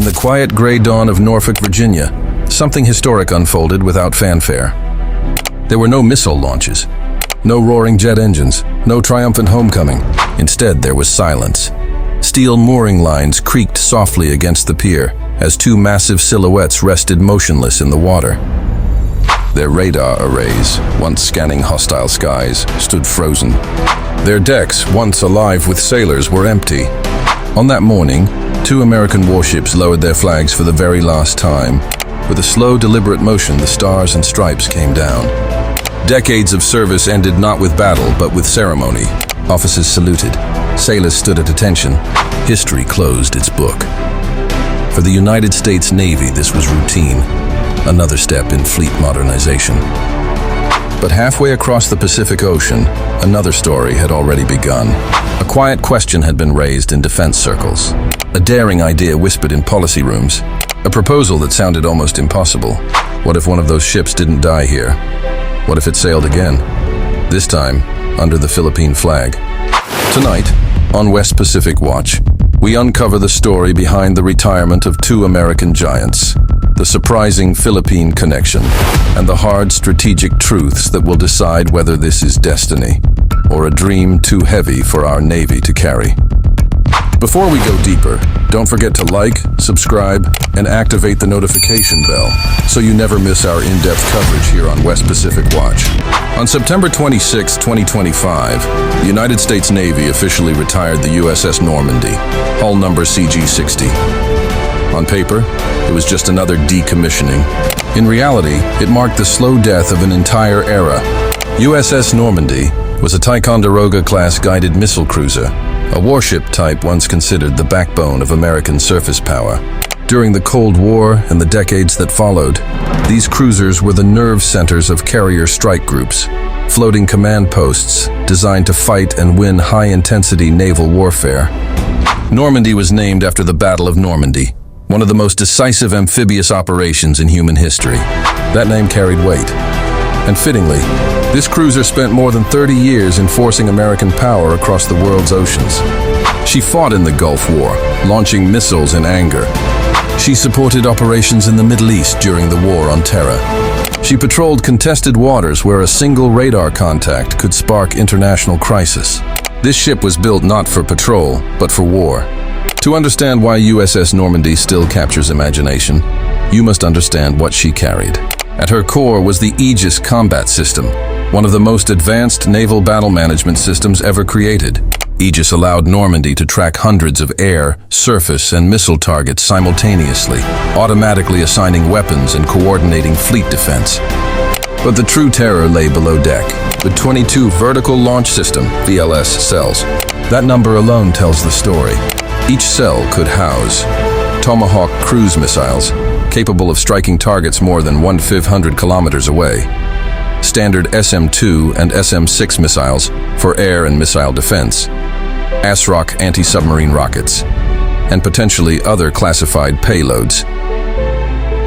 the quiet gray dawn of Norfolk, Virginia, something historic unfolded without fanfare. There were no missile launches, no roaring jet engines, no triumphant homecoming. Instead, there was silence. Steel mooring lines creaked softly against the pier as two massive silhouettes rested motionless in the water. Their radar arrays, once scanning hostile skies, stood frozen. Their decks, once alive with sailors, were empty. On that morning, two American warships lowered their flags for the very last time. With a slow, deliberate motion, the stars and stripes came down. Decades of service ended not with battle, but with ceremony. Officers saluted. Sailors stood at attention. History closed its book. For the United States Navy, this was routine, another step in fleet modernization. But halfway across the Pacific Ocean, another story had already begun. A quiet question had been raised in defense circles. A daring idea whispered in policy rooms. A proposal that sounded almost impossible. What if one of those ships didn't die here? What if it sailed again? This time, under the Philippine flag. Tonight, on West Pacific Watch, we uncover the story behind the retirement of two American giants, the surprising Philippine connection, and the hard strategic truths that will decide whether this is destiny or a dream too heavy for our Navy to carry. Before we go deeper, don't forget to like, subscribe, and activate the notification bell so you never miss our in-depth coverage here on West Pacific Watch. On September 26, 2025, the United States Navy officially retired the USS Normandy, hull number CG-60. On paper, it was just another decommissioning. In reality, it marked the slow death of an entire era. USS Normandy was a Ticonderoga-class guided missile cruiser, a warship type once considered the backbone of American surface power. During the Cold War and the decades that followed, these cruisers were the nerve centers of carrier strike groups, floating command posts designed to fight and win high-intensity naval warfare. Normandy was named after the Battle of Normandy, one of the most decisive amphibious operations in human history. That name carried weight. And fittingly, this cruiser spent more than 30 years enforcing American power across the world's oceans. She fought in the Gulf War, launching missiles in anger. She supported operations in the Middle East during the War on Terror. She patrolled contested waters where a single radar contact could spark international crisis. This ship was built not for patrol, but for war. To understand why USS Normandy still captures imagination, you must understand what she carried. At her core was the AEGIS combat system, one of the most advanced naval battle management systems ever created. AEGIS allowed Normandy to track hundreds of air, surface, and missile targets simultaneously, automatically assigning weapons and coordinating fleet defense. But the true terror lay below deck, with 22 vertical launch system (VLS) cells. That number alone tells the story. Each cell could house Tomahawk cruise missiles, capable of striking targets more than 1,500 kilometers away, standard SM-2 and SM-6 missiles for air and missile defense, ASROC anti-submarine rockets, and potentially other classified payloads.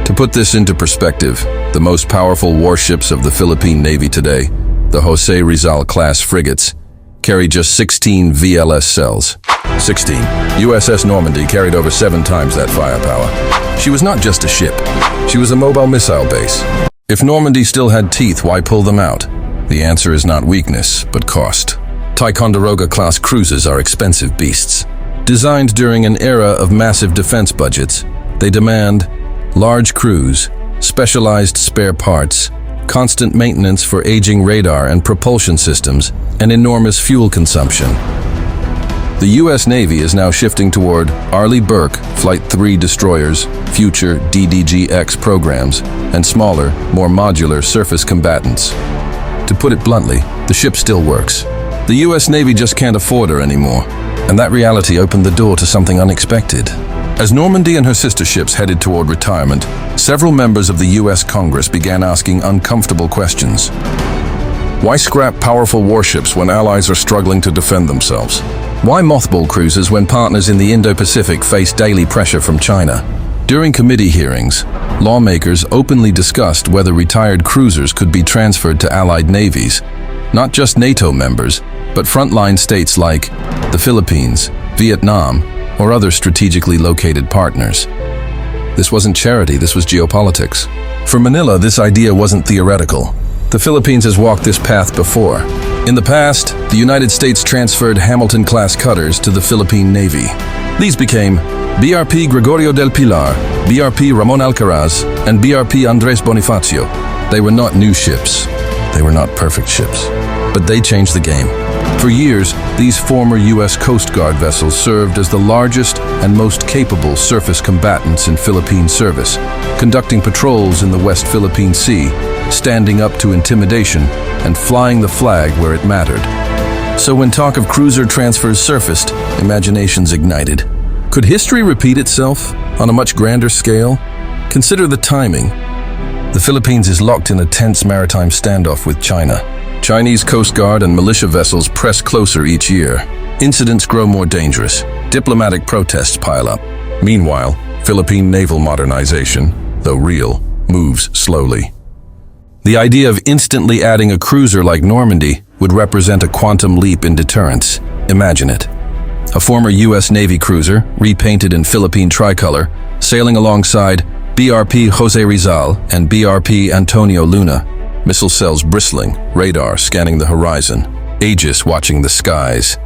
To put this into perspective, the most powerful warships of the Philippine Navy today, the Jose Rizal-class frigates, carry just 16 VLS cells. 16. USS Normandy carried over 7 times that firepower. She was not just a ship. She was a mobile missile base. If Normandy still had teeth, why pull them out? The answer is not weakness, but cost. Ticonderoga-class cruisers are expensive beasts. Designed during an era of massive defense budgets, they demand large crews, specialized spare parts, constant maintenance for aging radar and propulsion systems, and enormous fuel consumption. The U.S. Navy is now shifting toward Arleigh Burke Flight 3 destroyers, future DDG-X programs, and smaller, more modular surface combatants. To put it bluntly, the ship still works. The U.S. Navy just can't afford her anymore, and that reality opened the door to something unexpected. As Normandy and her sister ships headed toward retirement, several members of the U.S. Congress began asking uncomfortable questions. Why scrap powerful warships when allies are struggling to defend themselves? Why mothball cruisers when partners in the Indo-Pacific face daily pressure from China? During committee hearings, lawmakers openly discussed whether retired cruisers could be transferred to allied navies, not just NATO members, but frontline states like the Philippines, Vietnam, or other strategically located partners. This wasn't charity, this was geopolitics. For Manila, this idea wasn't theoretical. The Philippines has walked this path before. In the past, the United States transferred Hamilton-class cutters to the Philippine Navy. These became BRP Gregorio del Pilar, BRP Ramon Alcaraz, and BRP Andres Bonifacio. They were not new ships. They were not perfect ships. But they changed the game. For years, these former U.S. Coast Guard vessels served as the largest and most capable surface combatants in Philippine service, conducting patrols in the West Philippine Sea, standing up to intimidation, and flying the flag where it mattered. So when talk of cruiser transfers surfaced, imaginations ignited. Could history repeat itself on a much grander scale? Consider the timing. The Philippines is locked in a tense maritime standoff with China. Chinese Coast Guard and militia vessels press closer each year. Incidents grow more dangerous. Diplomatic protests pile up. Meanwhile, Philippine naval modernization, though real, moves slowly. The idea of instantly adding a cruiser like Normandy would represent a quantum leap in deterrence. Imagine it. A former U.S. Navy cruiser, repainted in Philippine tricolor, sailing alongside BRP Jose Rizal and BRP Antonio Luna, missile cells bristling, radar scanning the horizon, AEGIS watching the skies.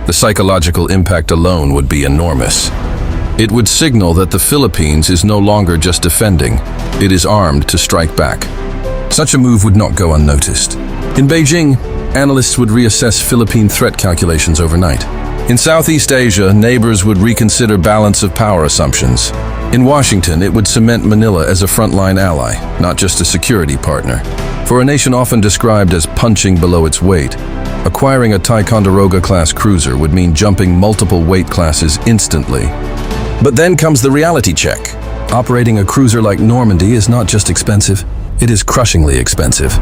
The psychological impact alone would be enormous. It would signal that the Philippines is no longer just defending, it is armed to strike back. Such a move would not go unnoticed. In Beijing, analysts would reassess Philippine threat calculations overnight. In Southeast Asia, neighbors would reconsider balance of power assumptions. In Washington, it would cement Manila as a frontline ally, not just a security partner. For a nation often described as punching below its weight, acquiring a Ticonderoga-class cruiser would mean jumping multiple weight classes instantly. But then comes the reality check. Operating a cruiser like Normandy is not just expensive, it is crushingly expensive.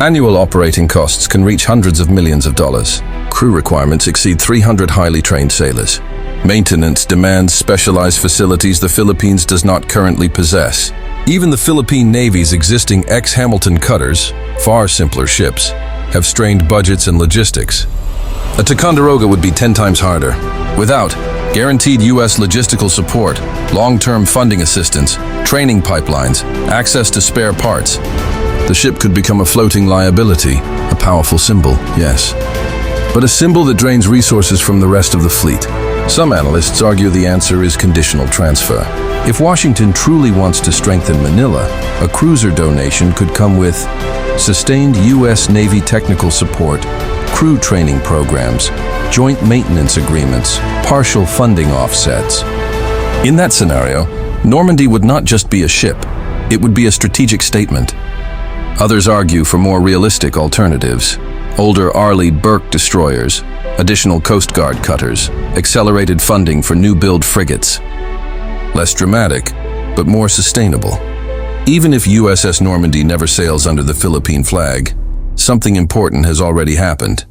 Annual operating costs can reach hundreds of millions of dollars. Crew requirements exceed 300 highly trained sailors. Maintenance demands specialized facilities the Philippines does not currently possess. Even the Philippine Navy's existing ex-Hamilton cutters, far simpler ships, have strained budgets and logistics. A Ticonderoga would be 10 times harder. Without guaranteed U.S. logistical support, long-term funding assistance, training pipelines, access to spare parts, the ship could become a floating liability, a powerful symbol, yes. But a symbol that drains resources from the rest of the fleet. Some analysts argue the answer is conditional transfer. If Washington truly wants to strengthen Manila, a cruiser donation could come with sustained U.S. Navy technical support, crew training programs, joint maintenance agreements, partial funding offsets. In that scenario, Normandy would not just be a ship, it would be a strategic statement. Others argue for more realistic alternatives. Older Arleigh Burke destroyers, additional Coast Guard cutters, accelerated funding for new-build frigates. Less dramatic, but more sustainable. Even if USS Normandy never sails under the Philippine flag, something important has already happened.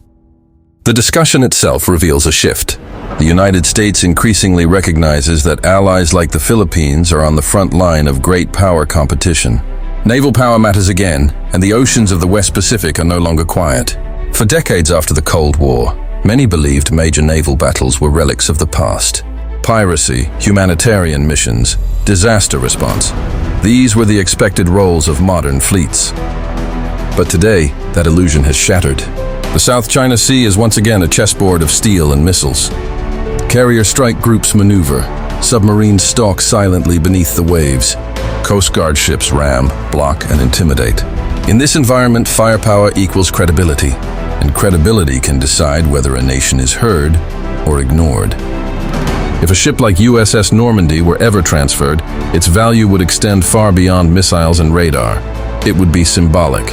The discussion itself reveals a shift. The United States increasingly recognizes that allies like the Philippines are on the front line of great power competition. Naval power matters again, and the oceans of the West Pacific are no longer quiet. For decades after the Cold War, many believed major naval battles were relics of the past. Piracy, humanitarian missions, disaster response. These were the expected roles of modern fleets. But today, that illusion has shattered. The South China Sea is once again a chessboard of steel and missiles. Carrier strike groups maneuver. Submarines stalk silently beneath the waves. Coast Guard ships ram, block, and intimidate. In this environment, firepower equals credibility, and credibility can decide whether a nation is heard or ignored. If a ship like USS Normandy were ever transferred, its value would extend far beyond missiles and radar. It would be symbolic.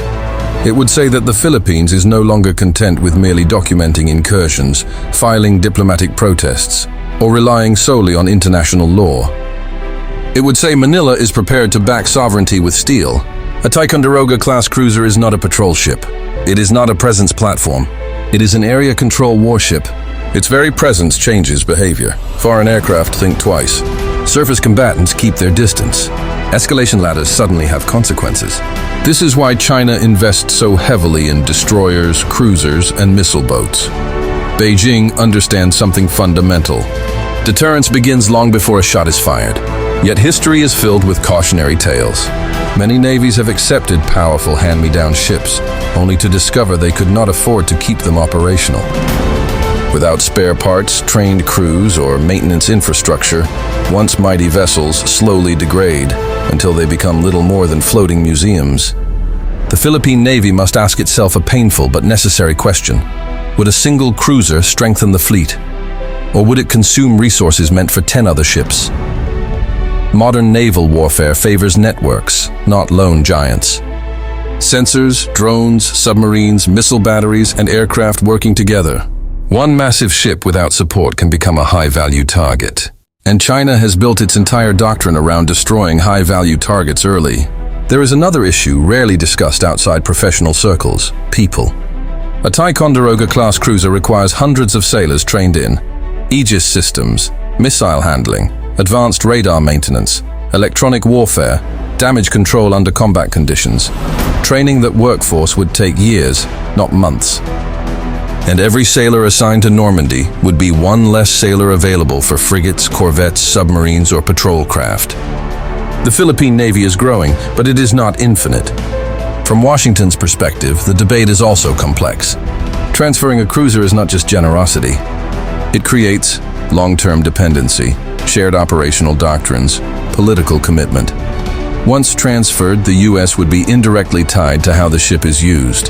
It would say that the Philippines is no longer content with merely documenting incursions, filing diplomatic protests, or relying solely on international law. It would say Manila is prepared to back sovereignty with steel. A Ticonderoga-class cruiser is not a patrol ship. It is not a presence platform. It is an area control warship. Its very presence changes behavior. Foreign aircraft think twice. Surface combatants keep their distance. Escalation ladders suddenly have consequences. This is why China invests so heavily in destroyers, cruisers, and missile boats. Beijing understands something fundamental. Deterrence begins long before a shot is fired. Yet history is filled with cautionary tales. Many navies have accepted powerful hand-me-down ships, only to discover they could not afford to keep them operational. Without spare parts, trained crews, or maintenance infrastructure, once mighty vessels slowly degrade until they become little more than floating museums. The Philippine Navy must ask itself a painful but necessary question. Would a single cruiser strengthen the fleet? Or would it consume resources meant for 10 other ships? Modern naval warfare favors networks, not lone giants. Sensors, drones, submarines, missile batteries, and aircraft working together. One massive ship without support can become a high-value target. And China has built its entire doctrine around destroying high-value targets early. There is another issue rarely discussed outside professional circles: people. A Ticonderoga-class cruiser requires hundreds of sailors trained in AEGIS systems, missile handling, advanced radar maintenance, electronic warfare, damage control under combat conditions. Training that workforce would take years, not months. And every sailor assigned to Normandy would be one less sailor available for frigates, corvettes, submarines, or patrol craft. The Philippine Navy is growing, but it is not infinite. From Washington's perspective, the debate is also complex. Transferring a cruiser is not just generosity. It creates long-term dependency, shared operational doctrines, political commitment. Once transferred, the U.S. would be indirectly tied to how the ship is used.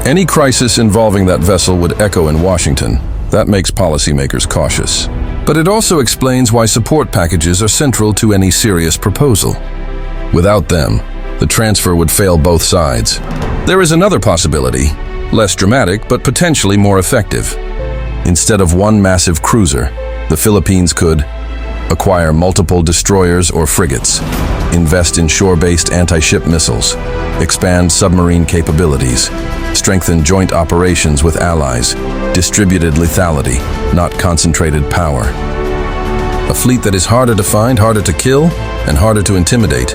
Any crisis involving that vessel would echo in Washington. That makes policymakers cautious. But it also explains why support packages are central to any serious proposal. Without them, the transfer would fail both sides. There is another possibility, less dramatic but potentially more effective. Instead of one massive cruiser, the Philippines could acquire multiple destroyers or frigates, invest in shore-based anti-ship missiles, expand submarine capabilities, strengthen joint operations with allies, distributed lethality, not concentrated power. A fleet that is harder to find, harder to kill, and harder to intimidate.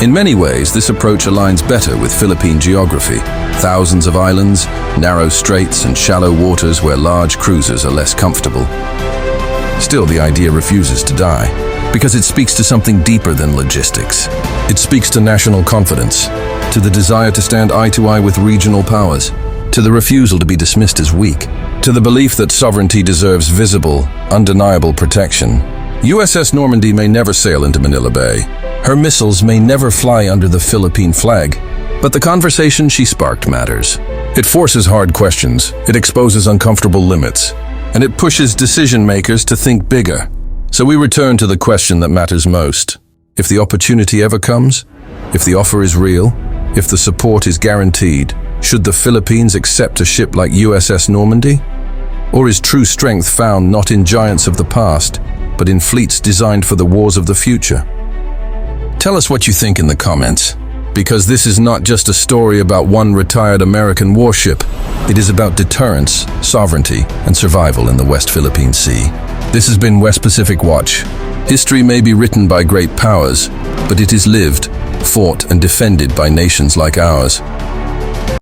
In many ways, this approach aligns better with Philippine geography. Thousands of islands, narrow straits, and shallow waters where large cruisers are less comfortable. Still, the idea refuses to die, because it speaks to something deeper than logistics. It speaks to national confidence, to the desire to stand eye to eye with regional powers, to the refusal to be dismissed as weak, to the belief that sovereignty deserves visible, undeniable protection. USS Normandy may never sail into Manila Bay. Her missiles may never fly under the Philippine flag, but the conversation she sparked matters. It forces hard questions, it exposes uncomfortable limits, and it pushes decision-makers to think bigger. So we return to the question that matters most. If the opportunity ever comes, if the offer is real, if the support is guaranteed, should the Philippines accept a ship like USS Normandy? Or is true strength found not in giants of the past, but in fleets designed for the wars of the future? Tell us what you think in the comments, because this is not just a story about one retired American warship. It is about deterrence, sovereignty, and survival in the West Philippine Sea. This has been West Pacific Watch. History may be written by great powers, but it is lived, fought, and defended by nations like ours.